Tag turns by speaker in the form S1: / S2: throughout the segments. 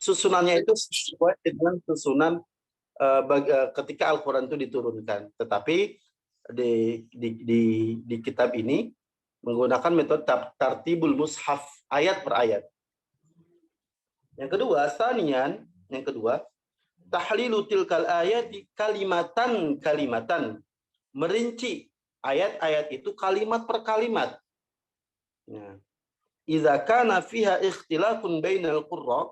S1: susunannya itu sesuai dengan susunan ketika Al-Quran itu diturunkan. Tetapi di kitab ini menggunakan metode tartibul mushaf ayat per ayat. Yang kedua, yang kedua, tahlilu tilkal ayati kalimatan kalimatan. Merinci ayat-ayat itu kalimat per kalimat. Nah, idza kana fiha ikhtilafun bainal qurra,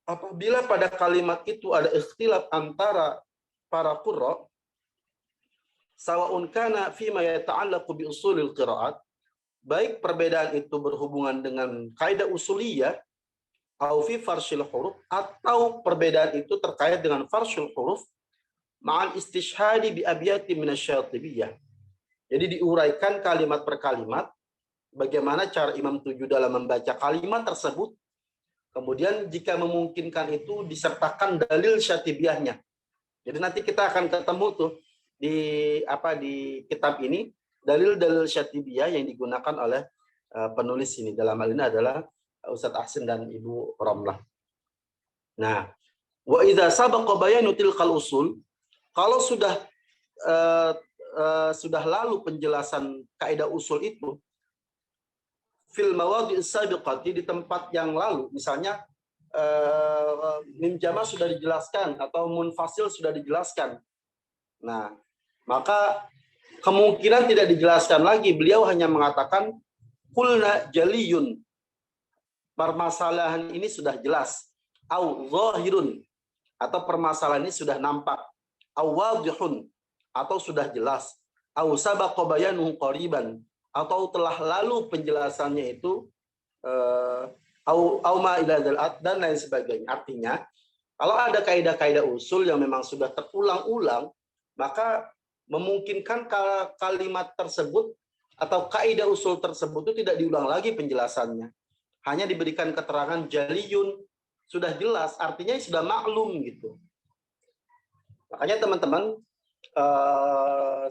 S1: apabila pada kalimat itu ada ikhtilaf antara para qurra, sawa'un kana fima yata'allaqu bi usulil qiraat, baik perbedaan itu berhubungan dengan kaidah usuliyah atau fi farshil huruf, atau perbedaan itu terkait dengan farshil huruf ma'al istishhadi bi abyati minasyatibiyah. Jadi diuraikan kalimat per kalimat bagaimana cara Imam Tujuh dalam membaca kalimat tersebut. Kemudian jika memungkinkan itu disertakan dalil syatibiyahnya. Jadi nanti kita akan ketemu tuh di kitab ini dalil-dalil syatibiyah yang digunakan oleh penulis ini. Dalam hal ini adalah Ustadz Ahsin dan Ibu Ramlah. Nah, wa idza sabaqa bayanu tilkal usul, kalau sudah lalu penjelasan kaidah usul itu fil mawadhi'is sabiqati, di tempat yang lalu, misalnya mim jama sudah dijelaskan atau munfasil sudah dijelaskan. Nah, maka kemungkinan tidak dijelaskan lagi. Beliau hanya mengatakan qulna jaliyun, permasalahan ini sudah jelas, au zahirun, atau permasalahan ini sudah nampak, au wadihun, atau sudah jelas, au sabaqa bayanuhu qariban, atau telah lalu penjelasannya itu, au ma ila dzal, dan lain sebagainya. Artinya, kalau ada kaidah-kaidah usul yang memang sudah terulang-ulang, maka memungkinkan kalimat tersebut atau kaidah usul tersebut itu tidak diulang lagi penjelasannya. Hanya diberikan keterangan jaliyun, sudah jelas, artinya sudah maklum gitu. Makanya teman-teman,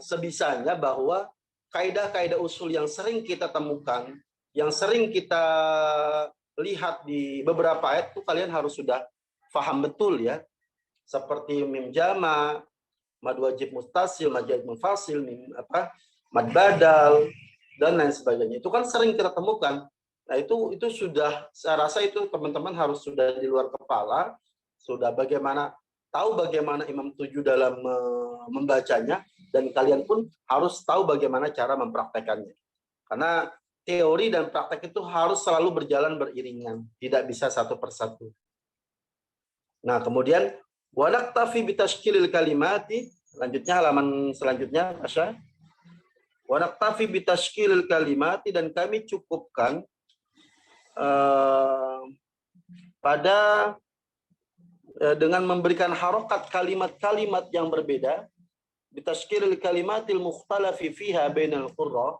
S1: sebisanya bahwa kaidah-kaidah usul yang sering kita temukan, yang sering kita lihat di beberapa ayat itu kalian harus sudah paham betul ya. Seperti mim jama, mad wajib mustasil, mad wajib munfasil, mad badal, dan lain sebagainya. Itu kan sering kita temukan. Nah, itu sudah, saya rasa itu teman-teman harus sudah di luar kepala, sudah tahu bagaimana Imam Tujuh dalam membacanya, dan kalian pun harus tahu bagaimana cara mempraktekannya. Karena teori dan praktek itu harus selalu berjalan beriringan, tidak bisa satu persatu. Nah, kemudian wa naktafi bi tashkilil kalimati, lanjutnya halaman selanjutnya, Asya. Wa naktafi bi tashkilil kalimati, dan kami cukupkan dengan memberikan harokat kalimat-kalimat yang berbeda, bitashkilil kalimatil mukhtalafi fiha bainal qurra.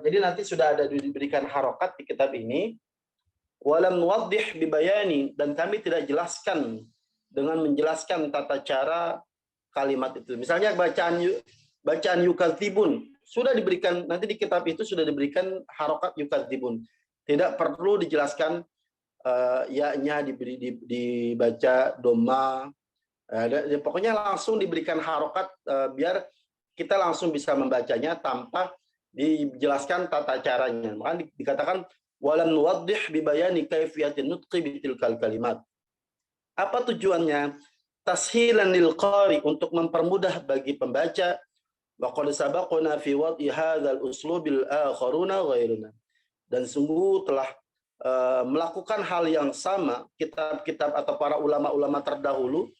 S1: Jadi nanti sudah ada diberikan harokat di kitab ini. Walam nuwaddih bibayani, dan kami tidak jelaskan dengan menjelaskan tata cara kalimat itu. Misalnya bacaan yukadzibun sudah diberikan, nanti di kitab itu sudah diberikan harokat yukadzibun. Tidak perlu dijelaskan ya-nya dibaca doma, pokoknya langsung diberikan harokat biar kita langsung bisa membacanya tanpa dijelaskan tata caranya. Maka dikatakan walam nuwaddih bibayani kaifiyatin nutqi bitilkal kalimat. Apa tujuannya? Tashilan lil qari, untuk mempermudah bagi pembaca. Wa qad sabaquna fi wad'i hadzal uslubil akharuna ghairuna. Dan sungguh telah melakukan hal yang sama kitab-kitab atau para ulama-ulama terdahulu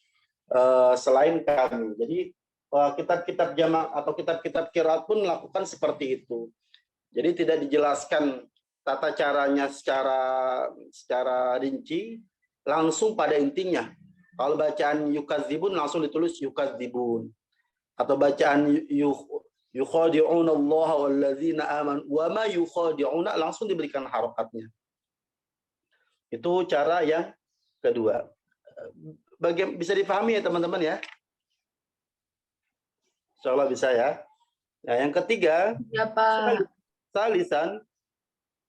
S1: selain kami. Jadi kitab-kitab jamak atau kitab-kitab qiraat pun melakukan seperti itu. Jadi tidak dijelaskan tata caranya secara rinci, langsung pada intinya. Kalau bacaan yukadzibun langsung ditulis yukadzibun. Atau bacaan yukhadi'una Allah walladzina amanu wa ma yukhadi'una langsung diberikan harokatnya. Itu cara yang kedua. Bisa dipahami ya teman-teman ya? Insyaallah bisa ya. Nah, yang ketiga,
S2: ya Pak.
S1: Salisan,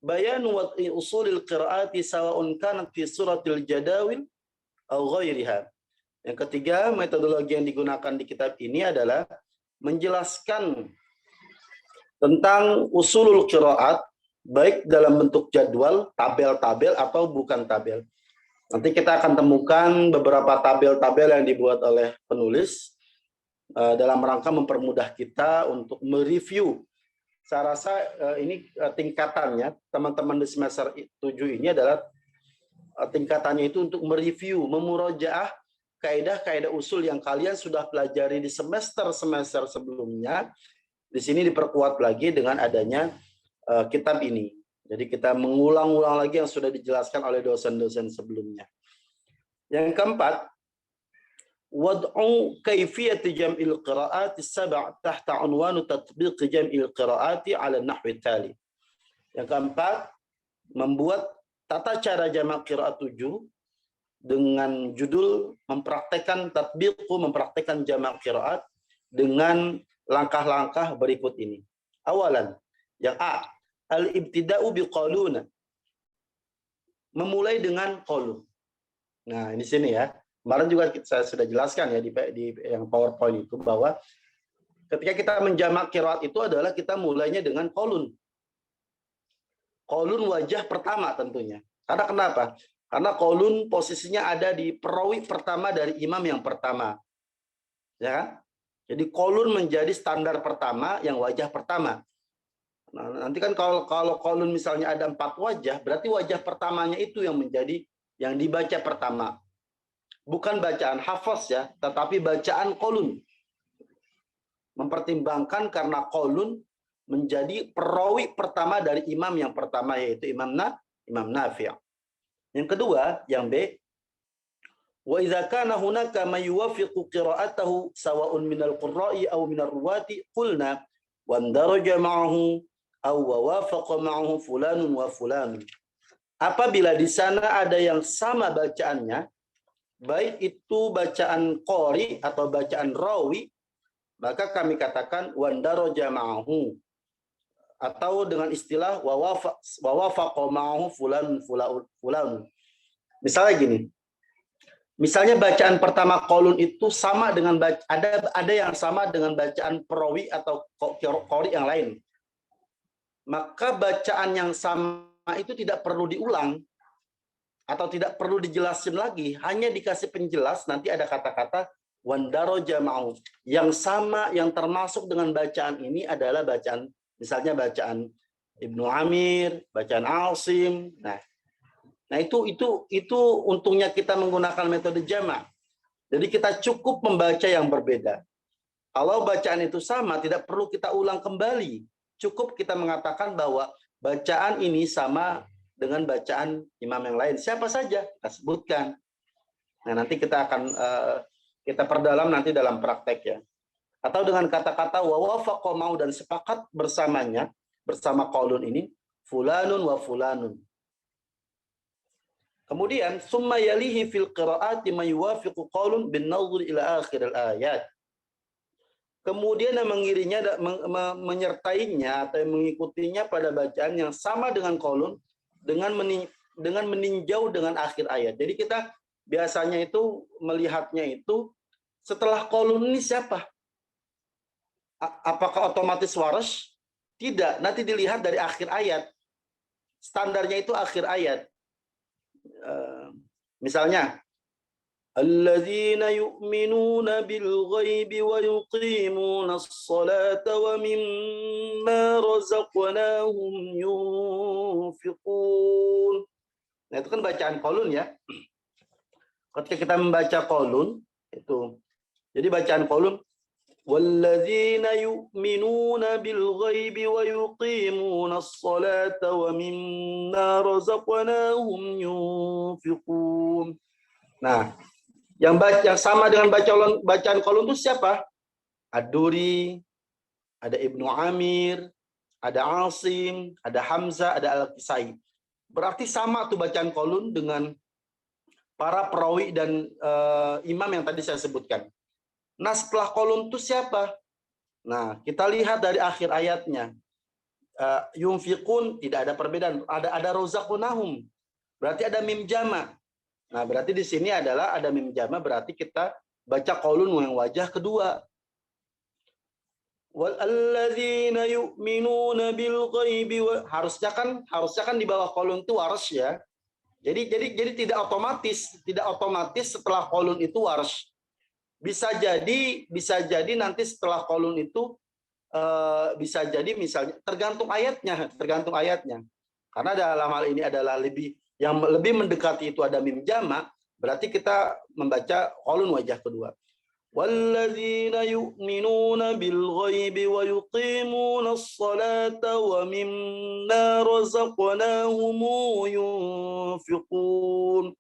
S1: bayanu wad'i usulil qiraati sawa'un kanat fi suratil jadawil aw ghairiha. Yang ketiga, metodologi yang digunakan di kitab ini adalah menjelaskan tentang usulul qiraat baik dalam bentuk jadwal, tabel-tabel atau bukan tabel. Nanti kita akan temukan beberapa tabel-tabel yang dibuat oleh penulis dalam rangka mempermudah kita untuk mereview. Saya rasa ini tingkatannya, teman-teman di semester 7 ini adalah tingkatannya itu untuk mereview, memurojaah kaidah-kaidah usul yang kalian sudah pelajari di semester-semester sebelumnya. Di sini diperkuat lagi dengan adanya kitab ini. Jadi kita mengulang-ulang lagi yang sudah dijelaskan oleh dosen-dosen sebelumnya. Yang keempat, wad'u kaifiyati jam'il qira'ati sab' tahta unwan tatbiq jam'il qira'ati 'ala an-nahwi tali. Yang keempat, membuat tata cara jamak qiraat 7 dengan judul mempraktekkan tatbiqu, mempraktekkan jamak qiraat dengan langkah-langkah berikut ini. Awalan, yang A, al-ibtida'u biqaluna. Memulai dengan qalun. Nah, ini sini ya. Kemarin juga saya sudah jelaskan ya di yang PowerPoint itu bahwa ketika kita menjamak qiraat itu adalah kita mulainya dengan qalun. Qalun wajah pertama tentunya. Karena kenapa? Karena qalun posisinya ada di perawi pertama dari imam yang pertama. Ya kan? Jadi qalun menjadi standar pertama yang wajah pertama. Nah, nanti kan kalau qalun misalnya ada 4 wajah, berarti wajah pertamanya itu yang menjadi yang dibaca pertama. Bukan bacaan hafaz ya, tetapi bacaan qalun. Mempertimbangkan karena qalun menjadi perawi pertama dari imam yang pertama, yaitu Imam Nafi'. Yang kedua, yang B, wa idza kana hunaka may yuwafiqu qira'atahu sawa'un minal qurra'i aw minar ruwati qulna wa daraja ma'ahu aw wafaqa ma'ahu fulanun wa fulanun. Apabila di sana ada yang sama bacaannya, baik itu bacaan qori atau bacaan rawi, maka kami katakan wandaraja ma'ahu, atau dengan istilah wawafaqa ma'ahu fulan. Misalnya gini. Misalnya bacaan pertama qalun itu sama dengan ada yang sama dengan bacaan perawi atau qori yang lain. Maka bacaan yang sama itu tidak perlu diulang atau tidak perlu dijelasin lagi, hanya dikasih penjelas, nanti ada kata-kata wandaraja ma'ahu. Yang sama, yang termasuk dengan bacaan ini adalah bacaan, misalnya bacaan Ibnu Amir, bacaan Asim. Nah itu untungnya kita menggunakan metode jamak. Jadi kita cukup membaca yang berbeda. Kalau bacaan itu sama, tidak perlu kita ulang kembali. Cukup kita mengatakan bahwa bacaan ini sama dengan bacaan imam yang lain. Siapa saja kita sebutkan. Nah, nanti kita akan kita perdalam nanti dalam praktek ya. Atau dengan kata-kata wa wafaqa mau, dan sepakat bersamanya, bersama qaulun ini, fulanun wa fulanun. Kemudian summa yalihi fil qiraati ma yuwafiqu qaulun bin nadhr ila akhir al-ayat. Kemudian yang mengirinya, menyertainya atau mengikutinya pada bacaan yang sama dengan qaulun, dengan meninjau dengan akhir ayat. Jadi kita biasanya itu melihatnya itu setelah qaulun ini siapa? Apakah otomatis waras? Tidak, nanti dilihat dari akhir ayat. Standarnya itu akhir ayat. Misalnya alladzina yu'minuna bil ghaibi wa yuqimuna as-salata wa mimma razaqnahum yunfiqun. Nah, itu kan bacaan qaulun ya. Ketika kita membaca qaulun itu, jadi bacaan qaulun walladzina yu'minuna bil ghaibi wa yuqimuna as-salata wa mimma razaqnahum yunfiqun. Nah, yang sama dengan bacaan qaulun itu siapa? Ad-Duri, ada Ibnu Amir, ada Asim, ada Hamzah, ada Al-Kisai. Berarti sama tuh bacaan qaulun dengan para perawi dan imam yang tadi saya sebutkan. Nah, setelah qaulun itu siapa? Nah, kita lihat dari akhir ayatnya. Yunfiqun tidak ada perbedaan. Ada rozaqnahum. Berarti ada mim jama. Nah, berarti di sini adalah ada mim jama, berarti kita baca qaulun yang wajah kedua. Walladzina yu'minuna bil ghaibi, harusnya kan di bawah qaulun itu waras ya. Jadi tidak otomatis setelah qaulun itu waras. Bisa jadi nanti setelah qaulun itu bisa jadi misalnya tergantung ayatnya. Karena dalam hal ini adalah yang lebih mendekati itu ada mim jama, berarti kita membaca qaulun wajah kedua. Walladzina yu'minuna bil ghaibi wa yuqimunas salata wa mimma razaqnahum yunfiqun.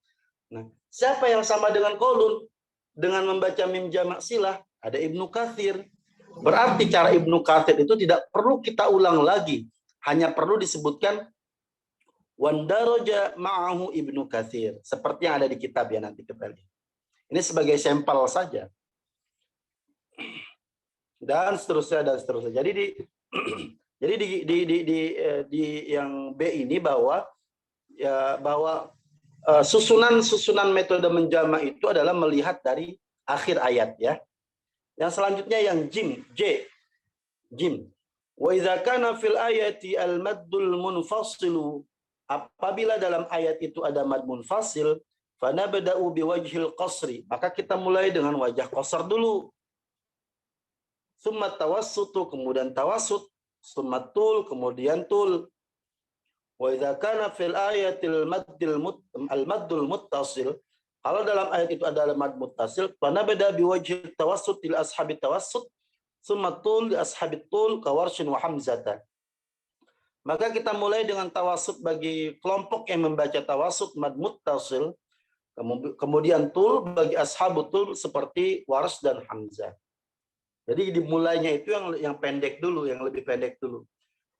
S1: Nah, siapa yang sama dengan qaulun dengan membaca mim jamak silah? Ada Ibnu Katsir. Berarti cara Ibnu Katsir itu tidak perlu kita ulang lagi, hanya perlu disebutkan wandaraja ma'ahu Ibnu Katsir, seperti yang ada di kitab ya, nanti kita lihat. Ini sebagai sampel saja. Dan seterusnya. Jadi di yang B ini bahwa susunan metode menjama itu adalah melihat dari akhir ayat ya. Yang selanjutnya yang jim. Wa idza kana fil ayati al maddul munfasilu, apabila dalam ayat itu ada mad munfasil, fa nabda'u biwajhil qasri, maka kita mulai dengan wajah qasar dulu. Summa tawassutu, kemudian tawassut, summa tul, kemudian tul. Wa idza kana fil ayatil maddul muttasil, kalau dalam ayat itu ada mad muttasil, fa nabda biwajhil tawassut lil ashabi tawassut, summa tul li ashabi tul ka Warshin wa Hamzatan. Maka kita mulai dengan tawassut bagi kelompok yang membaca tawassut mad muttasil, kemudian tul bagi ashabut tul seperti Wars dan Hamzah. Jadi dimulainya itu yang pendek dulu, yang lebih pendek dulu.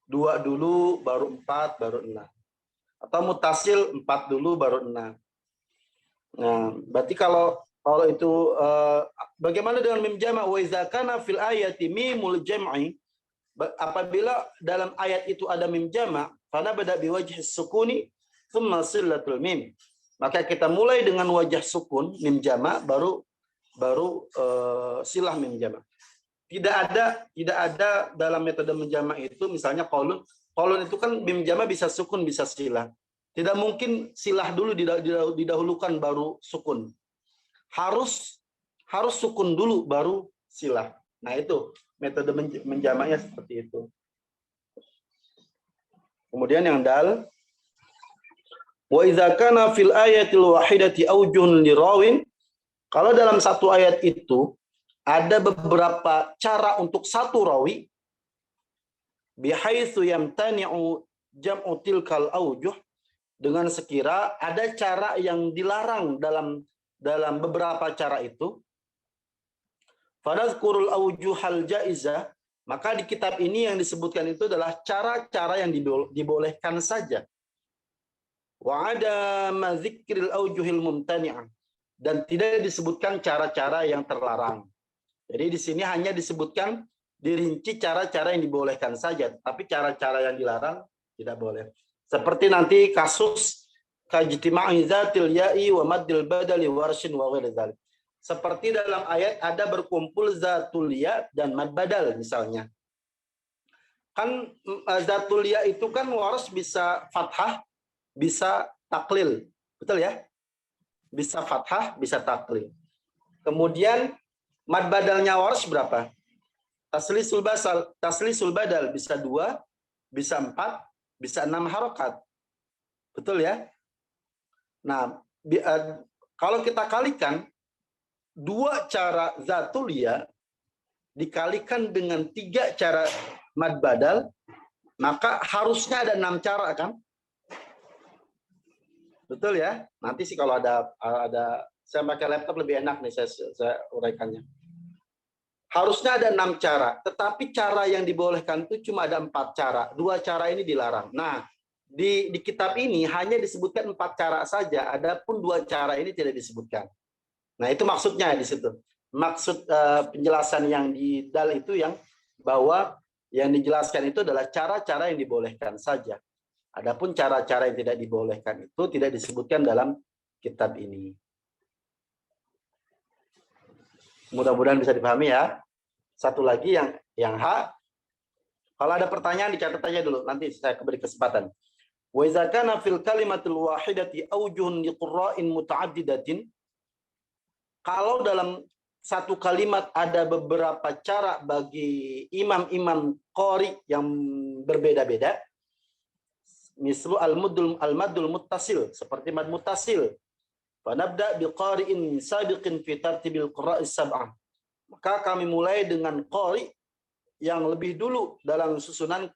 S1: 2 dulu, baru 4, baru 6. Atau mutasil 4 dulu, baru 6. Nah, berarti kalau itu bagaimana dengan mim jama'? Wa idza kana fil ayati mimul jam'i, apabila dalam ayat itu ada mim jama', fana bada biwajhi sukuni thumma silatul mim. Maka kita mulai dengan wajah sukun mim jama', baru silah mim jama'. Tidak ada dalam metode menjama' itu misalnya qaulun itu kan mim jama' bisa sukun bisa silah. Tidak mungkin silah dulu didahulukan baru sukun. Harus sukun dulu baru silah. Nah, itu metode menjama'nya seperti itu. Kemudian yang dal, wa idza kana fil ayatil wahidati aujuhun lirawin, kalau dalam satu ayat itu ada beberapa cara untuk satu rawi, bihaitsu yamtani'u jam'u tilkal aujuh, dengan sekira ada cara yang dilarang dalam beberapa cara itu. Fadhkurul aujuhal jaizah, maka di kitab ini yang disebutkan itu adalah cara-cara yang dibolehkan saja. Wa ada madzikril aujuhil mumtani'ah, dan tidak disebutkan cara-cara yang terlarang. Jadi di sini hanya disebutkan dirinci cara-cara yang dibolehkan saja, tapi cara-cara yang dilarang tidak boleh. Seperti nanti kasus kajtima'i dzatil ya'i wa maddil badali warshin wa ghairi dzalik. Seperti dalam ayat ada berkumpul zatul ya dan mad badal misalnya. Kan zatul ya itu kan waras bisa fathah, bisa taklil. Betul ya? Bisa fathah, bisa taklil. Kemudian mad badalnya waras berapa? Taslisul badal bisa 2, bisa 4, bisa 6 harokat. Betul ya? Nah, kalau kita kalikan 2 cara zatul ya dikalikan dengan 3 cara mad badal, maka harusnya ada 6 cara kan? Betul ya? Nanti sih kalau ada saya pakai laptop lebih enak nih saya uraikannya. Harusnya ada 6 cara, tetapi cara yang dibolehkan itu cuma ada 4 cara. 2 cara ini dilarang. Nah, di kitab ini hanya disebutkan 4 cara saja, adapun 2 cara ini tidak disebutkan. Nah, itu maksudnya di situ. Maksud penjelasan yang di dal itu yang bahwa Yang dijelaskan itu adalah cara-cara yang dibolehkan saja. Adapun cara-cara yang tidak dibolehkan itu tidak disebutkan dalam kitab ini. Mudah-mudahan bisa dipahami ya. Satu lagi yang H. Kalau ada pertanyaan dicatat aja dulu, nanti saya beri kesempatan. Wa idza kana fil kalimatil wahidati aujuhun liqra'in mutaaddidatin. Kalau dalam satu kalimat ada beberapa cara bagi imam-imam qari yang berbeda-beda. Mislu al-maddul muttasil, seperti mad muttasil. Fa nabda biqari'in sabiqin fi tartibil qira'is sab'ah. Maka kami mulai dengan qari yang lebih dulu dalam susunan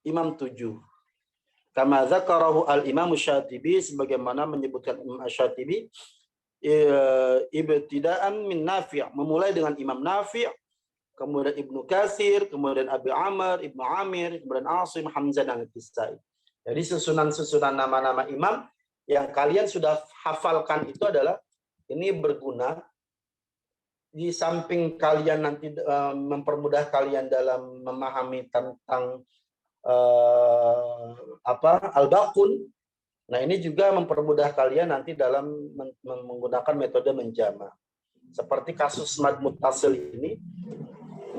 S1: imam 7. Kama dzakarahu al-Imam Syatibi, sebagaimana menyebutkan Imam Syatibi, ibtida'an min Nafi', memulai dengan Imam Nafi', kemudian Ibnu Katsir, kemudian Abi Amr, Ibnu Amir, kemudian Asim, Hamzah, dan Al-Kisai. Jadi susunan-susunan nama-nama imam yang kalian sudah hafalkan itu adalah ini berguna di samping kalian nanti mempermudah kalian dalam memahami tentang al-baqun. Nah, ini juga mempermudah kalian nanti dalam menggunakan metode menjama. Seperti kasus mad muttasil ini.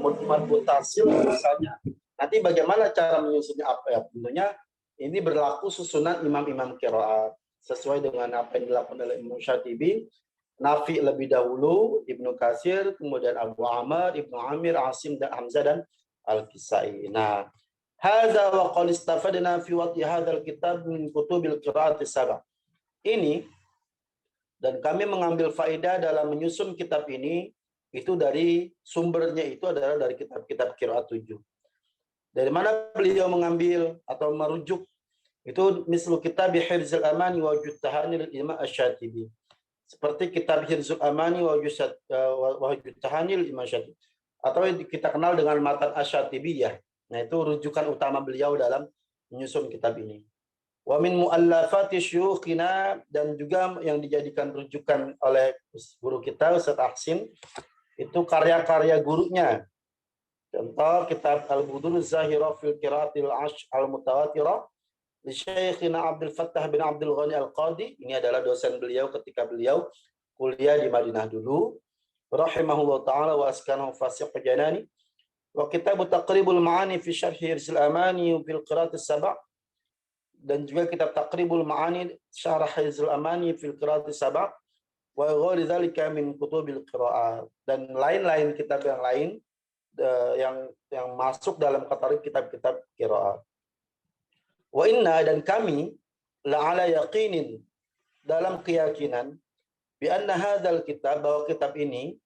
S1: Mad muttasil misalnya. Nanti bagaimana cara menyusunnya apa ya? Tentunya ini berlaku susunan imam-imam qiraat sesuai dengan apa yang dilakukan oleh Imam Syatibi. Nafi lebih dahulu, Ibnu Katsir, kemudian Abu Amr, Ibnu Amir, Asim, dan Hamzah, dan Al-Kisai. Nah, hadza wa qad istafadna fi waqti hadzal kitab min kutubil qiraati sab'ah. Ini dan kami mengambil faedah dalam menyusun kitab ini itu dari sumbernya itu adalah dari kitab-kitab qiraat 7. Dari mana beliau mengambil atau merujuk? Itu mislu kitab Hirzul Amani wa Wujud Tahani lil Imam Asy-Syatibi. Seperti kitab Hirzul Amani wa Wujud Tahani lil Imam Asy-Syatibi. Atau yang kita kenal dengan matan Asy-Syatibiyah. Nah, itu rujukan utama beliau dalam menyusun kitab ini. Wa min muallafati syuyukhina, dan juga yang dijadikan rujukan oleh guru kita Ustaz Ahsin itu karya-karya gurunya. Contoh kitab Al-Budur Zahira fil Qiraatil Ash Al-Mutawatirah li Syekhina Abdul Fattah bin Abdul Ghani Al-Qadi. Ini adalah dosen beliau ketika beliau kuliah di Madinah dulu. Rahimahullah ta'ala wa askanahu fasiq janani. Wa kitab Taqribul Ma'ani fi Syarh Hirzul Amani fil Qiraatis Sab'. Dan juga kitab Taqribul Ma'ani Syarh Hirzul Amani fil Qiraatis Sab'. Wa ghairi dzalika min kutubil qiraat. Dan lain-lain kitab yang lain yang masuk dalam kategori kitab-kitab qiraat. Wa inna, dan kami la ala yaqinin, dalam keyakinan bi anna hadzal kitab, bahwa kitab ini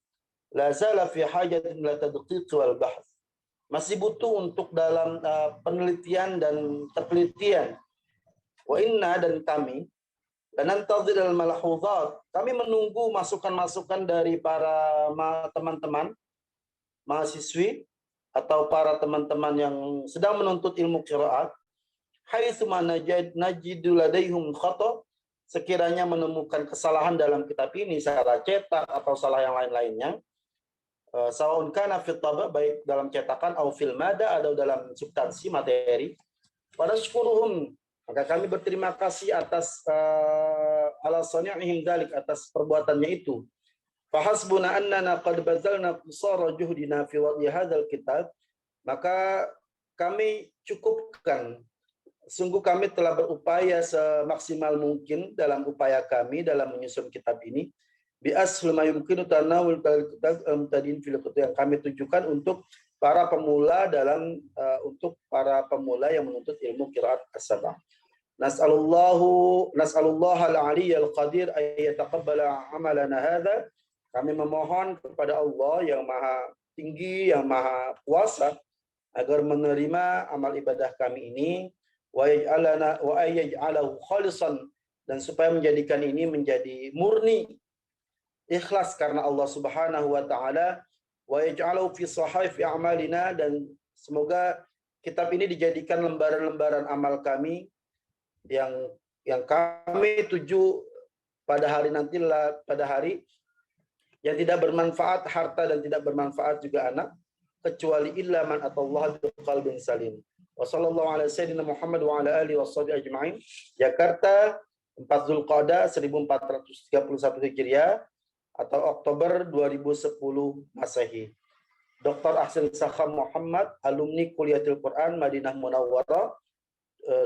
S1: la zala fi hajatin la tadqiq wal bahth, masih butuh untuk dalam penelitian dan telitian. Wa inna, dan kami dan nantazir al malhuzat, kami menunggu masukan-masukan dari para teman-teman mahasiswi atau para teman-teman yang sedang menuntut ilmu qiraat, haitsu najidu ladaihum khata, sekiranya menemukan kesalahan dalam kitab ini secara cetak atau salah yang lain-lainnya, sawaun kana fit taba, baik dalam cetakan atau fil mada, atau dalam substansi materi, pada syukuruhum, maka kami berterima kasih atas ala sani'ihim dzalik, atas perbuatannya itu. Fahasbuna annana qad bazalna qusara juhdina fi wad'i hadzal kitab, maka kami cukupkan, sungguh kami telah berupaya semaksimal mungkin dalam upaya kami dalam menyusun kitab ini, bi asl ma yumkinu tanawul kitab mutadin fil kutub, yang kami tujukan untuk para pemula untuk para pemula yang menuntut ilmu qiraat as-sab'ah. Nas'alullah al-'aliyyal qadir ay yataqabbala 'amalana hadza. Kami memohon kepada Allah yang maha tinggi, yang maha kuasa, agar menerima amal ibadah kami ini, wa yaj'alahu khalisan, dan supaya menjadikan ini menjadi murni, ikhlas karena Allah Subhanahu wa taala, wa yaj'alahu fi sahaifi a'malina, dan semoga kitab ini dijadikan lembaran-lembaran amal kami yang kami tuju pada hari nantilah, pada hari yang tidak bermanfaat harta dan tidak bermanfaat juga anak. kecuali illa man atallaha biqalbin salim. Wa sallallahu ala sayyidina Muhammad wa ala alihi washabihi ajma'in. Jakarta 4 Zulqa'dah 1431 Hijriah atau Oktober 2010 Masehi. Dr. Ahsan Sakham Muhammad, alumni Kuliatul Quran Madinah Munawwarah,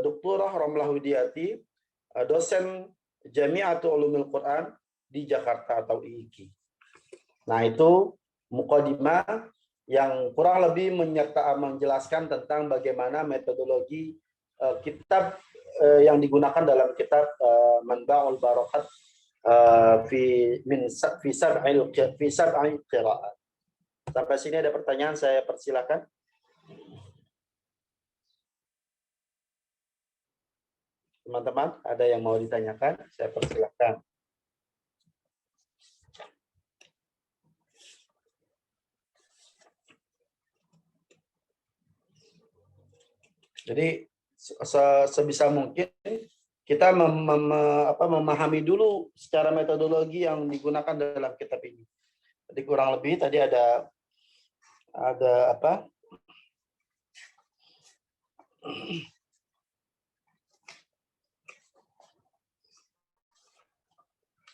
S1: Doktorah Ramlah Widiati, dosen Jami'atul Ulumul Quran di Jakarta atau IIQ. Nah, itu mukadimah yang kurang lebih menjelaskan tentang bagaimana metodologi kitab yang digunakan dalam kitab Manba'ul Barakat fi sab'il qira'at. Sampai sini ada pertanyaan, saya persilakan. Teman-teman, ada yang mau ditanyakan? Saya persilakan. Jadi sebisa mungkin kita memahami dulu secara metodologi yang digunakan dalam kitab ini. Jadi kurang lebih tadi ada apa?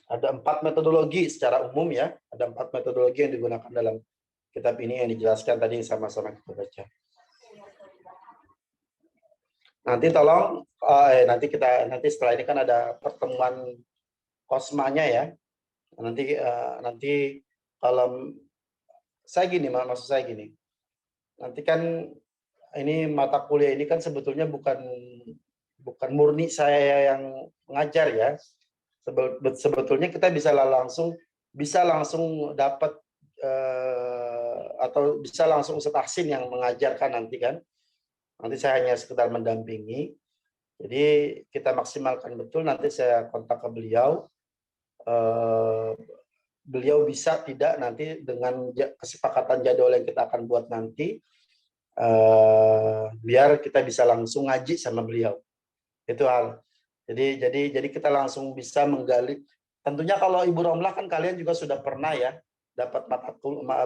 S1: Ada 4 metodologi secara umum ya. Ada 4 metodologi yang digunakan dalam kitab ini yang dijelaskan tadi sama-sama kita baca. Nanti tolong nanti setelah ini kan ada pertemuan kosmanya ya. Nanti kalau maksud saya gini. Nanti kan ini mata kuliah ini kan sebetulnya bukan murni saya yang mengajar ya. Sebetulnya kita bisa langsung dapat atau bisa langsung Ustadz Ahsin yang mengajarkan nanti kan. Nanti saya hanya sekedar mendampingi. Jadi kita maksimalkan betul, nanti saya kontak ke beliau. Beliau bisa tidak nanti dengan kesepakatan jadwal yang kita akan buat nanti, biar kita bisa langsung ngaji sama beliau. Itu hal. Jadi kita langsung bisa menggali. Tentunya kalau Ibu Romlah kan kalian juga sudah pernah ya dapat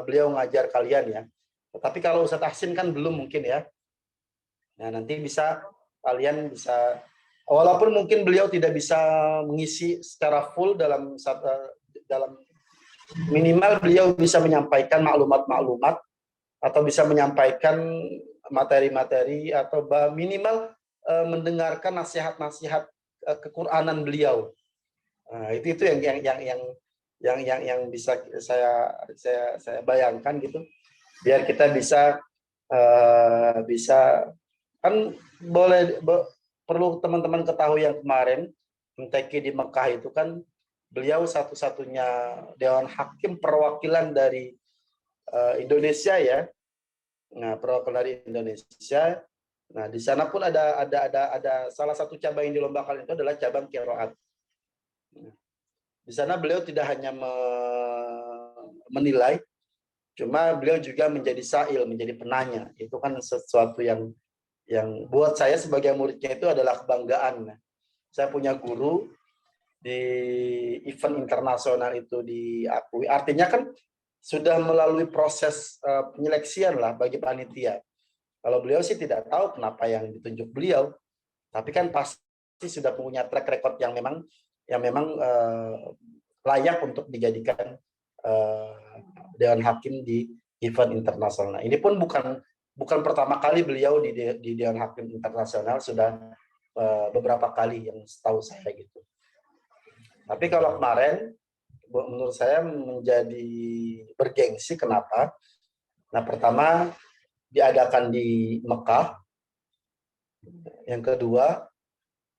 S1: beliau ngajar kalian ya. Tetapi kalau Ustadz Ahsin kan belum mungkin ya. Nah, nanti kalian bisa, walaupun mungkin beliau tidak bisa mengisi secara full dalam minimal beliau bisa menyampaikan maklumat-maklumat atau bisa menyampaikan materi-materi atau minimal mendengarkan nasihat-nasihat kekuranan beliau. Nah, itu yang bisa saya bayangkan gitu. Biar kita bisa kan perlu teman-teman ketahui yang kemarin MTQ di Mekah itu kan beliau satu-satunya Dewan Hakim perwakilan dari Indonesia ya. Nah, perwakilan dari Indonesia. Nah, di sana pun ada salah satu cabang yang dilombakan itu adalah cabang qiraat. Di sana beliau tidak hanya menilai, cuma beliau juga menjadi sa'il, menjadi penanya. Itu kan sesuatu yang buat saya sebagai muridnya itu adalah kebanggaan. Saya punya guru di event internasional itu diakui. Artinya kan sudah melalui proses penyeleksian lah bagi panitia. Kalau beliau sih tidak tahu kenapa yang ditunjuk beliau, tapi kan pasti sudah punya track record yang memang layak untuk dijadikan Dewan Hakim di event internasional. Ini pun bukan pertama kali beliau di Dewan Hakim Internasional, sudah beberapa kali yang setahu saya gitu. Tapi kalau kemarin menurut saya menjadi bergengsi. Kenapa? Nah, pertama diadakan di Mekah. Yang kedua,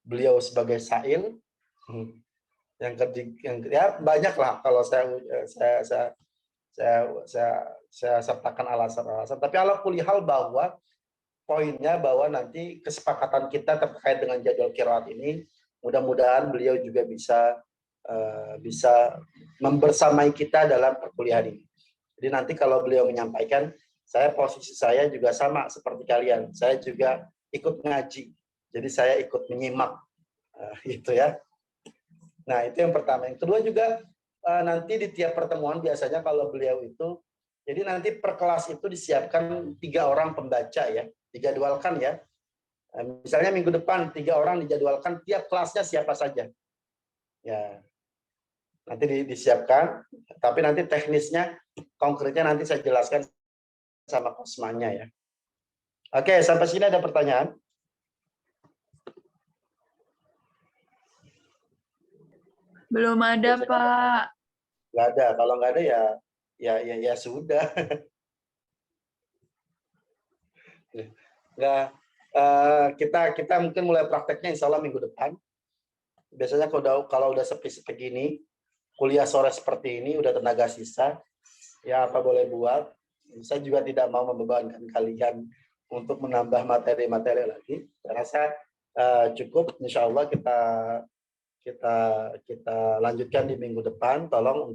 S1: beliau sebagai sa'il. Yang ketiga, banyak lah kalau saya sertakan alasan-alasan. Tapi ala kulli hal bahwa poinnya bahwa nanti kesepakatan kita terkait dengan jadwal qiraat ini, mudah-mudahan beliau juga bisa membersamai kita dalam perkuliahan ini. Jadi nanti kalau beliau menyampaikan, posisi saya juga sama seperti kalian. Saya juga ikut ngaji. Jadi saya ikut menyimak, gitu ya. Nah, itu yang pertama. Yang kedua juga nanti di tiap pertemuan biasanya kalau beliau itu Jadi nanti per kelas itu disiapkan 3 orang pembaca ya, dijadwalkan ya. Misalnya minggu depan 3 orang dijadwalkan, tiap kelasnya siapa saja. Ya, nanti disiapkan, tapi nanti teknisnya, konkretnya nanti saya jelaskan sama kosmanya ya. Oke, sampai sini ada pertanyaan?
S2: Belum ada, Pak.
S1: Nggak ada. Kalau nggak ada ya sudah. Nggak, kita mungkin mulai prakteknya insya Allah minggu depan. Biasanya kalau udah sepi-sepi gini, kuliah sore seperti ini, udah tenaga sisa, ya apa boleh buat. Saya juga tidak mau membebankan kalian untuk menambah materi-materi lagi. Saya rasa cukup. Insya Allah kita lanjutkan di minggu depan. Tolong